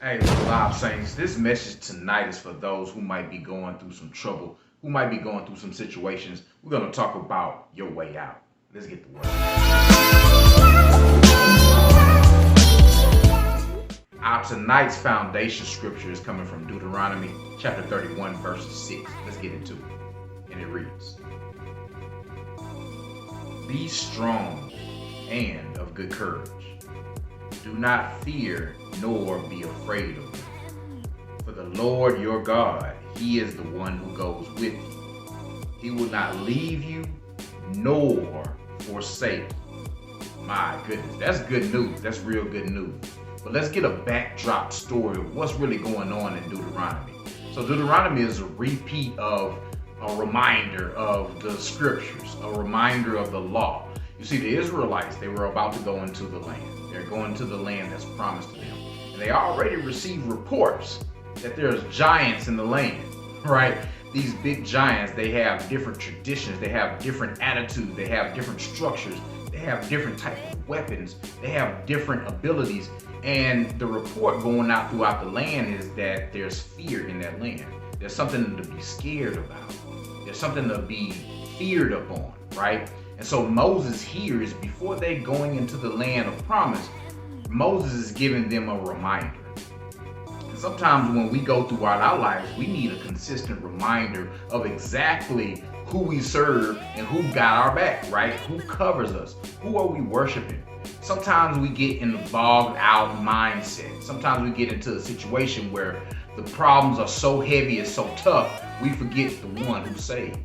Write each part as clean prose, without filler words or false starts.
Hey, Live Saints, this message tonight is for those who might be going through some trouble, who might be going through some situations. We're going to talk about your way out. Let's get the word. Our tonight's foundation scripture is coming from Deuteronomy chapter 31, verse 6. Let's get into it. And it reads, "Be strong and of good courage. Do not fear nor be afraid of them. For the Lord your God, He is the one who goes with you. He will not leave you nor forsake you." My goodness, that's good news. That's real good news. But let's get a backdrop story of what's really going on in Deuteronomy. So Deuteronomy is a repeat of a reminder of the scriptures, a reminder of the law. You see, the Israelites, they were about to go into the land. They're going to the land that's promised to them. And they already received reports that there's giants in the land, right? These big giants, they have different traditions, they have different attitudes, they have different structures, they have different types of weapons, they have different abilities. And the report going out throughout the land is that there's fear in that land. There's something to be scared about. There's something to be feared upon, right? And so Moses here is, before they going into the land of promise, Moses is giving them a reminder. And sometimes when we go throughout our lives, we need a consistent reminder of exactly who we serve and who got our back, right? Who covers us? Who are we worshiping? Sometimes we get in the bogged out mindset. Sometimes we get into a situation where the problems are so heavy and so tough, we forget the one who saves.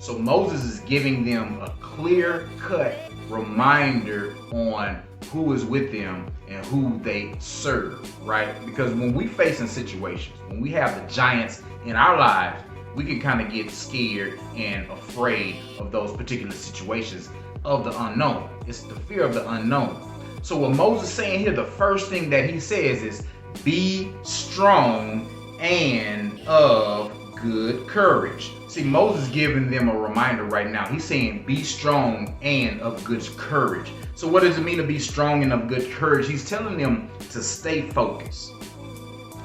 So Moses is giving them a clear-cut reminder on who is with them and who they serve, right? Because when we face in situations, when we have the giants in our lives, we can kind of get scared and afraid of those particular situations of the unknown. It's the fear of the unknown. So what Moses is saying here, the first thing that he says is, be strong and of good courage. See, Moses giving them a reminder right now. He's saying, be strong and of good courage. So what does it mean to be strong and of good courage? He's telling them to stay focused,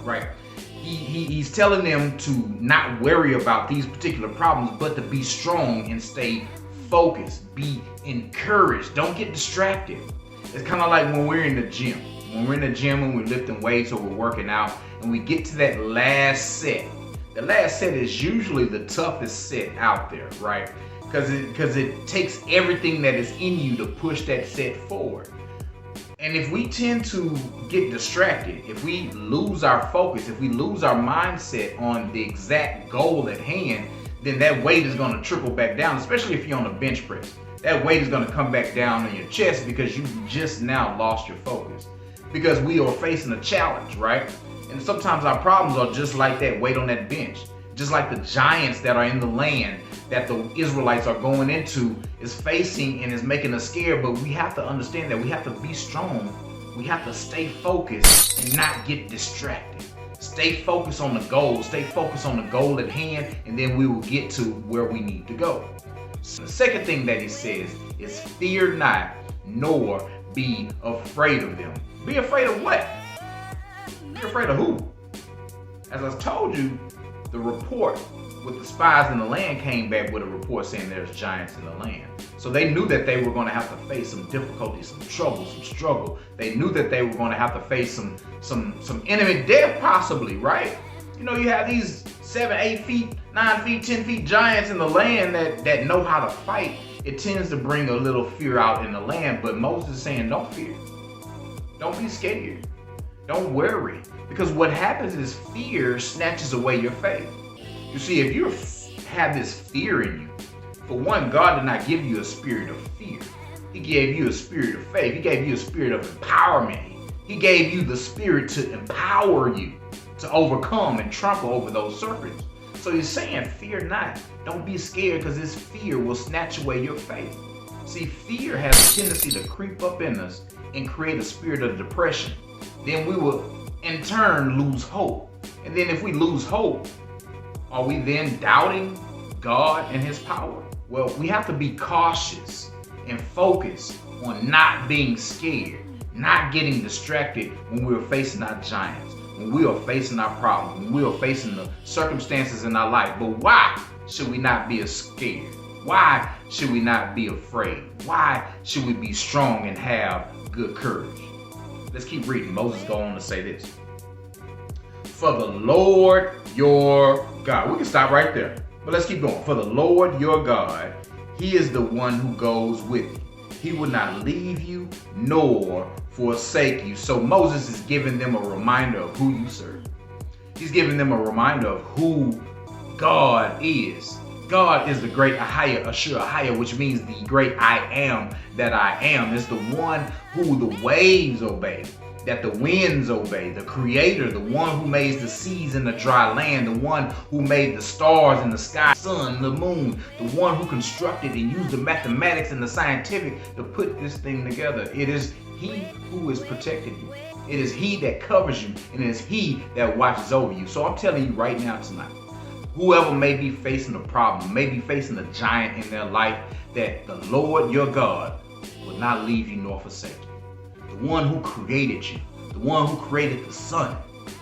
right? He's telling them to not worry about these particular problems, but to be strong and stay focused. Be encouraged. Don't get distracted. It's kind of like when we're in the gym. When we're in the gym and we're lifting weights or we're working out and we get to that last set. The last set is usually the toughest set out there, right? Because it takes everything that is in you to push that set forward. And if we tend to get distracted, if we lose our focus, if we lose our mindset on the exact goal at hand, then that weight is going to trickle back down, especially if you're on a bench press. That weight is going to come back down on your chest because you just now lost your focus. Because we are facing a challenge, right? And sometimes our problems are just like that weight on that bench. Just like the giants that are in the land that the Israelites are going into is facing and is making us scared. But we have to understand that we have to be strong. We have to stay focused and not get distracted. Stay focused on the goal. Stay focused on the goal at hand, and then we will get to where we need to go. So the second thing that he says is, fear not, nor be afraid of them. Be afraid of what? Be afraid of who? As I told you, the report with the spies in the land came back with a report saying there's giants in the land. So they knew that they were going to have to face some difficulty, some trouble, some struggle. They knew that they were going to have to face some enemy death possibly, right? You know, you have these 7, 8 feet, 9 feet, 10 feet giants in the land that know how to fight. It tends to bring a little fear out in the land, but Moses is saying, don't fear. Don't be scared. Don't worry. Because what happens is fear snatches away your faith. You see, if you have this fear in you, for one, God did not give you a spirit of fear. He gave you a spirit of faith. He gave you a spirit of empowerment. He gave you the spirit to empower you to overcome and trample over those serpents. So he's saying, fear not. Don't be scared, because this fear will snatch away your faith. See, fear has a tendency to creep up in us and create a spirit of depression. Then we will, in turn, lose hope. And then if we lose hope, are we then doubting God and His power? Well, we have to be cautious and focus on not being scared, not getting distracted when we're facing our giants. when we are facing our problems, when we are facing the circumstances in our life. But why should we not be scared? Why should we not be afraid? Why should we be strong and have good courage? Let's keep reading. Moses goes on to say this. For the Lord your God. We can stop right there, but let's keep going. For the Lord your God, he is the one who goes with you. He will not leave you nor forsake you. So Moses is giving them a reminder of who you serve. He's giving them a reminder of who God is. God is the great Ahaya, Ashur Ahaya, which means the great I am that I am. Is the one who the waves obey, that the winds obey, the creator, the one who made the seas and the dry land, the one who made the stars in the sky, sun, the moon, the one who constructed and used the mathematics and the scientific to put this thing together. It is he who is protecting you. It is he that covers you, and it is he that watches over you. So I'm telling you right now tonight, whoever may be facing a problem, may be facing a giant in their life, that the Lord your God will not leave you nor forsake you. The one who created you, the one who created the sun,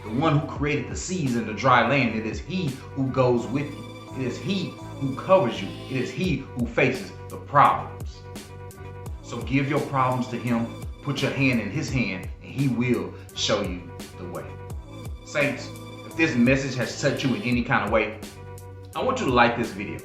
the one who created the seas and the dry land, it is he who goes with you. It is he who covers you. It is he who faces the problems. So give your problems to him, put your hand in his hand, and he will show you the way. Saints, if this message has touched you in any kind of way, I want you to like this video.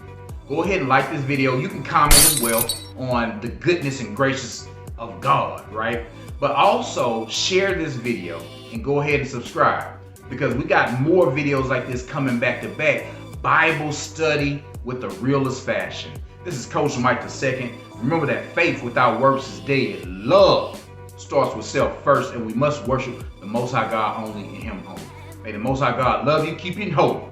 Go ahead and like this video. You can comment as well on the goodness and gracious of God, right? But also share this video and go ahead and subscribe, because we got more videos like this coming back to back. Bible study with the realest fashion. This is Coach Mike II. Remember that faith without works is dead. Love starts with self first, and we must worship the Most High God only and him only. May the Most High God love you, keep you holy,